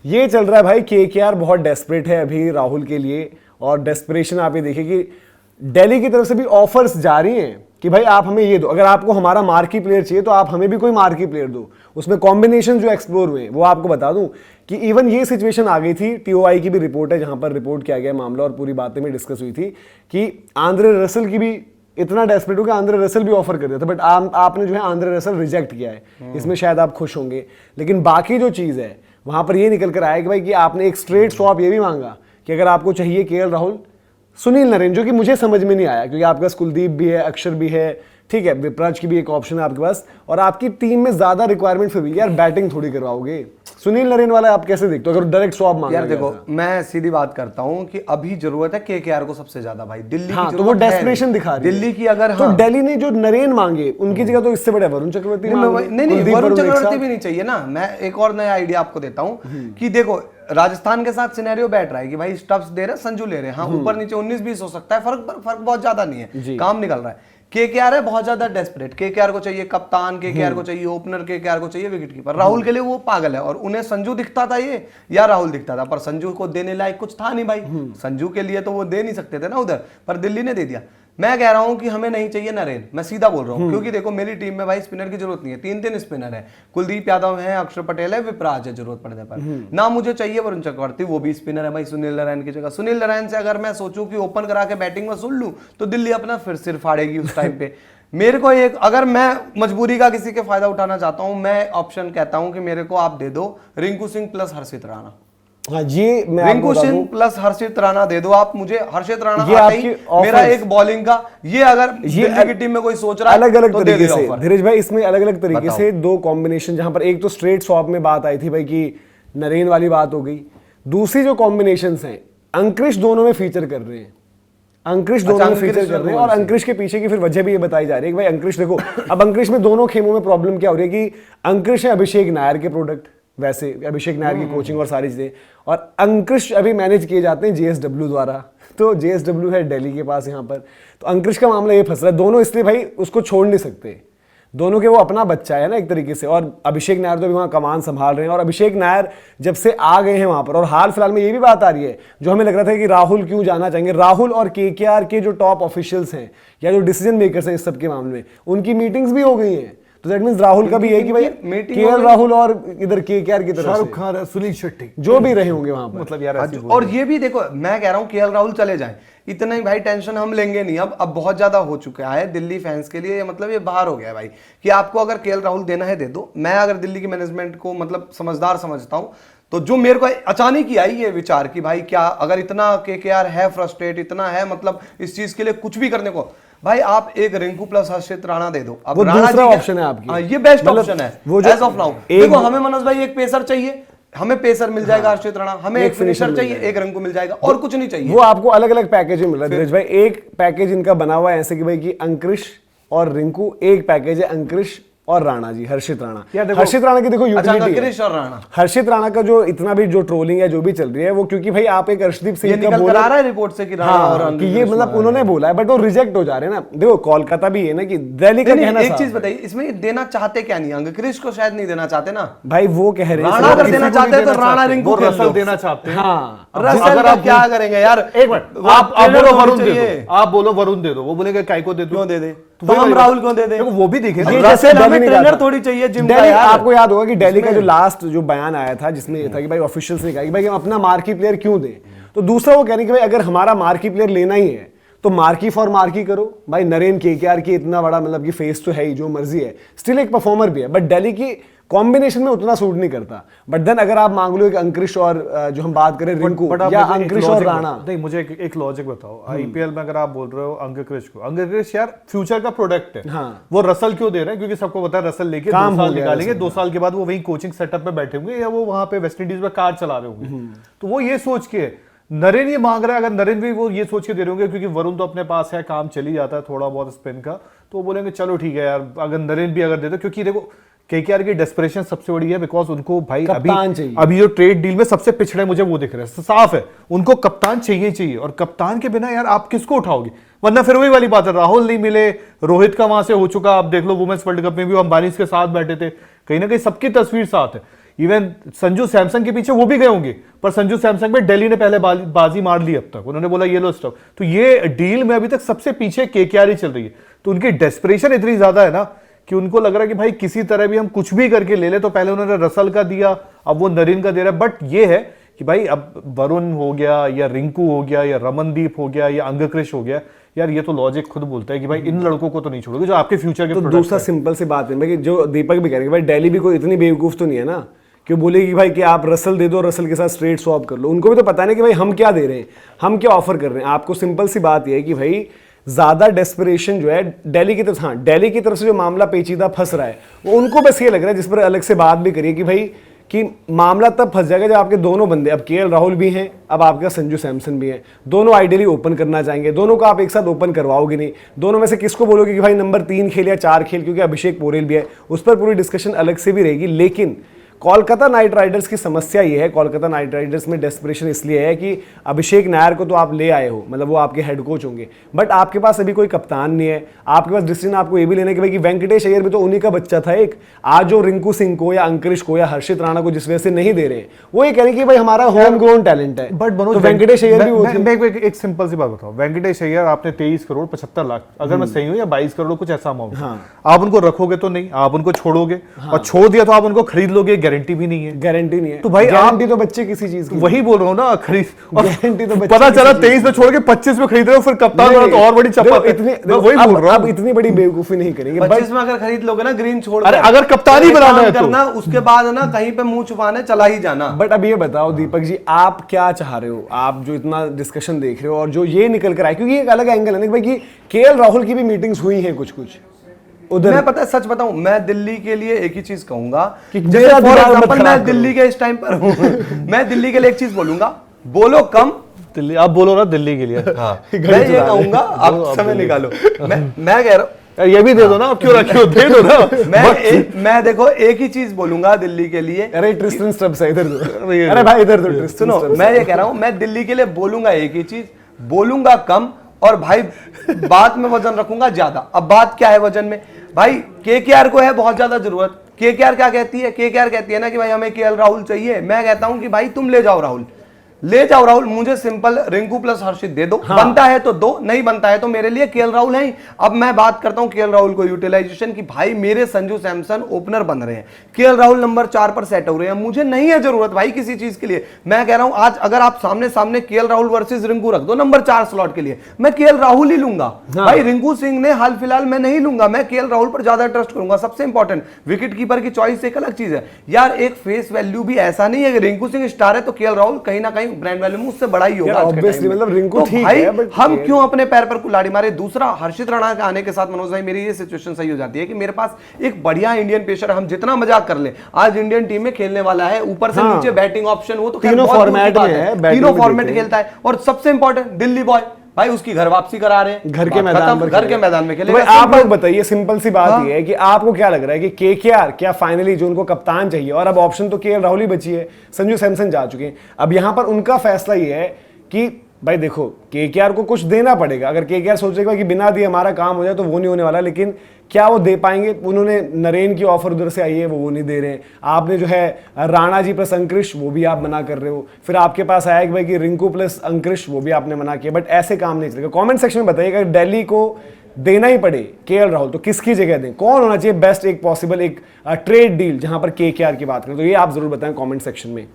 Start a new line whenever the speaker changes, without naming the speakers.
ये चल रहा है भाई केकेआर बहुत डेस्परेट है अभी राहुल के लिए। और डेस्परेशन आप ये देखिए कि दिल्ली की तरफ से भी ऑफर्स जा रही हैं कि भाई आप हमें ये दो, अगर आपको हमारा मार्की प्लेयर चाहिए तो आप हमें भी कोई मार्की प्लेयर दो। उसमें कॉम्बिनेशन जो एक्सप्लोर हुए वो आपको बता दूं कि इवन ये सिचुएशन आ गई थी, टीओआई की भी रिपोर्ट है जहां पर रिपोर्ट किया गया मामला और पूरी बातें में डिस्कस हुई थी कि आंद्रे रसल की भी इतना डेस्परेट हो कि आंद्रे रसल भी ऑफर कर दिया था, बट आपने जो है आंद्रे रसल रिजेक्ट किया है। इसमें शायद आप खुश होंगे, लेकिन बाकी जो चीज़ है वहां पर ये निकल कर आया कि भाई कि आपने एक स्ट्रेट स्वैप ये भी मांगा कि अगर आपको चाहिए केएल राहुल, सुनील नरेन, जो कि मुझे समझ में नहीं आया क्योंकि आपके पास कुलदीप भी है, अक्षर भी है, ठीक है, विपराज की भी एक ऑप्शन है आपके पास, और आपकी टीम में ज्यादा रिक्वायरमेंट फिर भी यार बैटिंग थोड़ी करवाओगे। सुनील नरेन वाला आप कैसे देखते हो अगर डायरेक्ट स्वैप मांगा?
यार देखो, मैं सीधी बात करता हूं कि अभी जरूरत है केकेआर को सबसे ज्यादा भाई। दिल्ली
हाँ,
की
तो वो डेस्परेशन दिखा रही है
दिल्ली की। अगर
तो दिल्ली ने जो नरेन मांगे उनकी जगह तो इससे बड़े वरुण चक्रवर्ती
नहीं, वरुण चक्रवर्ती भी नहीं चाहिए ना। मैं एक और नया आइडिया आपको देता हूं कि देखो राजस्थान के साथ सिनेरियो बैठ रहा है कि भाई स्टब्स दे रहे हैं, संजू ले रहे हैं, हाँ ऊपर नीचे 19-20 हो सकता है, फर्क बहुत ज्यादा नहीं है, काम निकल रहा है। केकेआर है बहुत ज्यादा डेस्परेट, केकेआर को चाहिए कप्तान, केकेआर को चाहिए ओपनर, केकेआर को चाहिए विकेट कीपर। राहुल के लिए वो पागल है, और उन्हें संजू दिखता था ये या राहुल दिखता था, पर संजू को देने लायक कुछ था नहीं भाई। संजू के लिए तो वो दे नहीं सकते थे ना उधर, पर दिल्ली ने दे दिया। मैं कह रहा हूं कि हमें नहीं चाहिए नरेन, मैं सीधा बोल रहा हूं, क्योंकि देखो मेरी टीम में भाई स्पिनर की जरूरत नहीं है, 3 स्पिनर है, कुलदीप यादव है, अक्षर पटेल है, विपराज है जरूरत पड़ने पर। ना मुझे चाहिए वरुण चक्रवर्ती, वो भी स्पिनर है भाई सुनील नारायण की जगह। सुनील नारायण से अगर मैं सोचूं कि ओपन करा के बैटिंग में सुन लूं तो दिल्ली अपना फिर सिर फाड़ेगी उस टाइम पे। मेरे को एक, अगर मैं मजबूरी का किसी के फायदा उठाना चाहता हूं, मैं ऑप्शन कहता हूं कि मेरे को आप दे दो रिंकू सिंह प्लस हर्षित राणा।
हाँ जी, मैं
रिंकू सिंह प्लस हर्षित राणा दे दो आप मुझे। हर्षित राणा मेरा एक बॉलिंग का, ये अगर दिल्ली की टीम में कोई सोच रहा है
अलग अलग
तो
तरीके से धीरज भाई, इसमें अलग अलग तरीके से दो कॉम्बिनेशन, जहां पर एक तो स्ट्रेट स्वैप में बात आई थी भाई कि नरेन वाली बात हो गई, दूसरी जो कॉम्बिनेशंस हैं अंकृश दोनों में फीचर कर रहे हैं, अंकृश दोनों में फीचर कर रहे हैं। और अंकृश के पीछे की फिर वजह भी ये बताई जा रही है कि भाई अंकृश देखो, अब अंकृश में दोनों खेमों में प्रॉब्लम क्या हो रही है कि अंकृश है अभिषेक नायर के प्रोडक्ट, वैसे अभिषेक नायर की कोचिंग और सारी चीजें, और अंकृश अभी मैनेज किए जाते हैं जेएसडब्ल्यू द्वारा, तो जेएसडब्ल्यू है दिल्ली के पास यहाँ पर, तो अंकृश का मामला ये फंस रहा है दोनों, इसलिए भाई उसको छोड़ नहीं सकते, दोनों के वो अपना बच्चा है ना एक तरीके से। और अभिषेक नायर तो अभी वहाँ कमान संभाल रहे हैं, और अभिषेक नायर जब से आ गए हैं वहां पर, और हाल फिलहाल में ये भी बात आ रही है जो हमें लग रहा था कि राहुल क्यों जाना चाहेंगे, राहुल और केकेआर के जो टॉप ऑफिशियल्स हैं या जो डिसीजन मेकर्स हैं इस सब के मामले में, उनकी मीटिंग्स भी हो गई हैं। तो दैट मींस राहुल का भी है कि भाई केएल राहुल और इधर केकेआर की तरफ
शाहरुख खान, सुनील शेट्टी
जो भी रहे होंगे वहां पर,
मतलब यार। और ये भी देखो, मैं कह रहा हूं केएल राहुल चले जाएं, इतना ही भाई टेंशन हम लेंगे नहीं। अब बहुत ज्यादा हो चुका है दिल्ली फैंस के लिए, मतलब ये बाहर हो गया है भाई कि आपको अगर केएल राहुल देना है दे दो। मैं अगर दिल्ली की मैनेजमेंट को मतलब समझदार समझता हूं, तो जो मेरे को अचानक ही आई ये विचार कि भाई क्या अगर इतना केकेआर है फ्रस्ट्रेट, इतना है मतलब इस चीज के लिए कुछ भी करने को, भाई आप एक रिंकू प्लस हर्षित राणा दे दो। अब
वो दूसरा ऑप्शन है आपकी,
ये बेस्ट ऑप्शन है एज ऑफ नाउ। देखो हमें मनोज भाई एक पेसर चाहिए, हमें पेसर मिल जाएगा हर्षित राणा, हमें एक फिनिशर चाहिए, एक रिंकू मिल जाएगा, और कुछ नहीं चाहिए।
वो आपको अलग अलग पैकेज में मिल रहा है धीरज भाई, एक पैकेज इनका बना हुआ है ऐसे कि भाई कि अंकृश और रिंकू, एक पैकेज है अंकृश और राणा जी, हर्षित राणा। हर्षित राणा की देखो यूटिलिटी है, हर्षित राणा का जो इतना भी जो ट्रोलिंग है जो भी चल रही है वो, क्योंकि भाई आप एक अर्शदीप सिंह का बोल रहा
है रिपोर्ट से कि राणा और
कि ये मतलब उन्होंने बोला है, बट वो रिजेक्ट हो जा रहे हैं ना। देखो कोलकाता भी है ना कि दिल्ली का कहना,
एक चीज बताइए, इसमें देना चाहते क्या नहीं, अंकृश को शायद नहीं देना चाहते ना
भाई, वो कह रहे हैं
राणा अगर देना चाहते हैं तो राणा रिंकू
रसल देना चाहते हैं।
हाँ,
रसल का क्या करेंगे यार,
एक मिनट, आप बोलो वरुण दे दो, आप बोलो वरुण दे दो, वो बोलेंगे काय को दे दो,
क्यों दे दे, तो हम राहुल क्यों दे दे,
वो भी देखे
ट्रेनर थोड़ी चाहिए जिम का यार।
आपको याद होगा कि दिल्ली का जो लास्ट जो बयान आया था जिसमें ये था कि भाई ऑफिशियल्स ने कहा कि भाई हम अपना मार्की प्लेयर क्यों दें, तो दूसरा वो कह रहे हैं कि भाई अगर हमारा मार्की प्लेयर लेना ही है तो मार्की फॉर मार्की करो भाई। नरेन केकेआर की इतना बड़ा मतलब कि फेस तो है ही, जो मर्जी है, स्टिल एक परफॉर्मर भी है, बट दिल्ली की कॉम्बिनेशन में उतना सूट नहीं करता। बट देन अगर आप मांग लो कि अंकृश और जो हम बात करें रिंकू या अंकृश और राणा,
नहीं मुझे एक लॉजिक बताओ, आईपीएल में अगर आप बोल रहे हो अंकृश को, अंकृश यार फ्यूचर का प्रोडक्ट है,
हाँ,
वो रसल क्यों दे रहे हैं, क्योंकि सबको पता है रसल लेके 2 साल निकालेंगे, 2 साल के बाद वो वही कोचिंग सेटअप में बैठे होंगे या वो वहां पे वेस्ट इंडीज में कार चला रहे होंगे, तो वो ये सोच के नरेन ये मांग रहा है। अगर नरेन भी वो ये सोच के दे रहे होंगे क्योंकि वरुण तो अपने पास है, काम चल ही जाता है थोड़ा बहुत स्पिन का, तो वो बोलेंगे चलो ठीक है यार, अगर नरेन भी अगर दे दो, क्योंकि देखो केकेआर की डेस्परेशन सबसे बड़ी है, बिकॉज उनको भाई अभी जो ट्रेड डील में सबसे पिछड़े मुझे वो दिख रहे हैं, साफ है उनको कप्तान चाहिए, और कप्तान के बिना यार आप किसको उठाओगे, वरना फिर वही वाली बात है, राहुल नहीं मिले, रोहित का वहां से हो चुका, आप देख लो वुमेन्स वर्ल्ड कप में भी हम बारिश के साथ बैठे थे, कहीं ना कहीं सबकी तस्वीर साथ है। इवन संजू सैमसंग के पीछे वो भी गए होंगे, पर संजू सैमसंग में दिल्ली ने पहले बाजी मार ली। अब तक उन्होंने बोला ये लो स्टॉक। तो ये डील में अभी तक सबसे पीछे केकेआर ही चल रही है। तो उनकी डेस्परेशन इतनी ज्यादा है ना कि उनको लग रहा है कि भाई किसी तरह भी हम कुछ भी करके ले ले। तो पहले उन्होंने रसल का दिया, अब वो नरेन का दे रहा है। बट ये है कि भाई अब वरुण हो गया या रिंकू हो गया या रमनदीप हो गया या अंगक्रिश हो गया, यार ये तो लॉजिक खुद बोलता है कि भाई इन लड़कों को तो नहीं छोड़ोगे जो आपके फ्यूचर के।
तो दूसरा सिंपल सी बात है कि जो दीपक भी कह रहे हैं भाई दिल्ली भी कोई इतनी बेवकूफ तो नहीं है ना कि बोलेगी कि भाई कि आप रसल दे दो, रसल के साथ स्ट्रेट स्वैप कर लो। उनको भी तो पता नहीं कि भाई हम क्या दे रहे हैं, हम क्या ऑफर कर रहे हैं। आपको सिंपल सी बात यह है कि भाई ज्यादा डेस्परेशन जो है दिल्ली की तरफ, हाँ दिल्ली की तरफ से जो मामला पेचीदा फंस रहा है वो उनको बस ये लग रहा है, जिस पर अलग से बात भी करिए कि भाई कि मामला तब फंस जाएगा जब आपके दोनों बंदे, अब केएल राहुल भी हैं, अब आपका संजू सैमसन भी हैं, दोनों आइडियली ओपन करना चाहेंगे, दोनों को आप एक साथ ओपन करवाओगे नहीं। दोनों में से किसको बोलोगे कि भाई नंबर 3 खेल या 4 खेल, क्योंकि अभिषेक पोरेल भी है, उस पर पूरी डिस्कशन अलग से भी रहेगी। लेकिन कोलकाता नाइट राइडर्स की समस्या ये है, कोलकाता नाइट राइडर्स में डेस्परेशन इसलिए है कि अभिषेक नायर को तो आप ले आए हो, मतलब वो आपके हेड कोच होंगे, बट आपके पास अभी कोई कप्तान नहीं है। आपके पास डिसीजन आपको ये भी लेना है कि भाई कि वेंकटेश अय्यर भी तो उन्हीं का बच्चा था एक। आज जो रिंकू सिंह को या अंकुरिश को या हर्षित राणा को जिस वजह से नहीं दे रहे हैं, वो ये कह रहे हैं कि भाई हमारा होम ग्रोन टैलेंट है।
बट
तो वेंकटेश अय्यर भी वो थे।
एक सिंपल सी बात बताओ, वेंकटेश अय्यर आपने 23 करोड़ 75 लाख, अगर मैं सही हूं, या 22 करोड़ कुछ ऐसा अमाउंट, आप उनको रखोगे तो नहीं, आप उनको छोड़ोगे, और छोड़ दिया तो आप उनको खरीद लोगे, गारंटी भी नहीं है।
गारंटी नहीं है
तो भाई
गारंटी तो बच्चे किसी चीज की,
वही बोल रहा हूँ ना, खरीद
गारंटी तो बच्चे
पता चला 23 में छोड़ के 25 में खरीद रहे हो, फिर कप्तान बना तो और बड़ी चप्पल।
इतनी
वही बोल रहा
हूँ, अब इतनी बड़ी बेवकूफी नहीं करेंगे।
25 में अगर खरीद लोगे ना ग्रीन छोड़,
अरे अगर कप्तान ही बनाना है
करना, उसके बाद ना कहीं पे मुंह छुपाने चला ही जाना।
बट अब ये बताओ दीपक जी, आप क्या चाह रहे हो? आप जो इतना डिस्कशन देख रहे हो और जो ये निकल कर आए, क्योंकि एक अलग एंगल है ना भाई कि केएल राहुल की भी मीटिंग्स हुई हैं कुछ उधर।
मैं पता है, सच बताऊं, मैं दिल्ली के लिए एक ही चीज कहूंगा कि
जैसे फॉर एग्जांपल
मैं दिल्ली के इस टाइम पर हूं मैं दिल्ली के लिए एक चीज बोलूंगा, बोलो कम,
दिल्ली आप बोलो ना दिल्ली के लिए।
हाँ, मैं ये कहूंगा, आप समय निकालो। मैं कह रहा हूं,
ये भी दे दो ना, अब क्यों रखे हो, दे दो ना।
मैं देखो एक ही चीज बोलूंगा दिल्ली के लिए।
अरे ट्रिस्टन स्टब्स है इधर दो, अरे भाई इधर दो।
सुनो, मैं ये कह रहा हूं, मैं दिल्ली के लिए बोलूंगा एक ही चीज, बोलूंगा कम, और भाई बात में वजन रखूंगा ज्यादा। अब बात क्या है वजन में, भाई केकेआर को है बहुत ज्यादा जरूरत। केकेआर क्या कहती है? केकेआर कहती है ना कि भाई हमें केएल राहुल चाहिए। मैं कहता हूं कि भाई तुम ले जाओ राहुल, ले जाओ राहुल, मुझे सिंपल रिंकू प्लस हर्षित दे दो। बनता है तो दो, नहीं बनता है तो मेरे लिए केएल राहुल है। अब मैं बात करता हूं केएल राहुल को यूटिलाइजेशन की, भाई मेरे संजू सैमसन ओपनर बन रहे हैं, केएल राहुल नंबर 4 पर सेट हो रहे हैं, मुझे नहीं है जरूरत भाई किसी चीज के लिए। मैं कह रहा हूं आज अगर आप सामने सामने केएल राहुल वर्सेस रिंकू रख दो नंबर 4 स्लॉट के लिए, मैं केएल राहुल ही लूंगा। भाई रिंकू सिंह ने हाल फिलहाल मैं नहीं लूंगा, मैं केएल राहुल पर ज्यादा ट्रस्ट करूंगा। सबसे इंपॉर्टेंट विकेट कीपर की चॉइस एक अलग चीज है यार, एक फेस वैल्यू भी ऐसा नहीं है कि रिंकू सिंह स्टार है तो केएल राहुल कहीं ना कहीं ब्रांड वैल्यू में उससे बड़ा ही होगा।
ऑब्वियसली मतलब रिंकू ठीक
भाई
है, बट
हम क्यों अपने पैर पर कुल्हाड़ी मारे। दूसरा, हर्षित राणा के आने के साथ मनोज भाई मेरी ये सिचुएशन सही हो जाती है कि मेरे पास एक बढ़िया इंडियन पेसर, हम जितना मजाक कर ले, आज इंडियन टीम में खेलने वाला है, ऊपर से नीचे बैटिंग ऑप्शन, वो तो
तीनों फॉर्मेट में है,
तीनों फॉर्मेट खेलता है। और सबसे इंपॉर्टेंट दिल्ली बॉय, भाई उसकी घर वापसी करा रहे हैं,
घर के मैदान पर,
घर के मैदान में खेले।
आप लोग बताइए, सिंपल सी बात ये है कि आपको क्या लग रहा है कि केकेआर क्या फाइनली जो उनको कप्तान चाहिए, और अब ऑप्शन तो केएल राहुल ही बची है, संजू सैमसन जा चुके हैं, अब यहां पर उनका फैसला ये है कि भाई देखो केकेआर को कुछ देना पड़ेगा। अगर केकेआर सोचेगा कि बिना दिए हमारा काम हो जाए तो वो नहीं होने वाला, लेकिन क्या वो दे पाएंगे? उन्होंने नरेन की ऑफर उधर से आई है, वो नहीं दे रहे हैं। आपने जो है राणा जी प्लस अंकुरिश, वो भी आप मना कर रहे हो। फिर आपके पास आया कि भाई कि रिंकू प्लस अंकुरिश, वो भी आपने मना किया। बट ऐसे काम नहीं चलेगा। कमेंट सेक्शन में बताइएगा, दिल्ली को देना ही पड़े केएल राहुल तो किसकी जगह दें, कौन होना चाहिए बेस्ट एक पॉसिबल एक ट्रेड डील जहां पर केकेआर की बात करें, तो ये आप जरूर बताएं कमेंट सेक्शन में।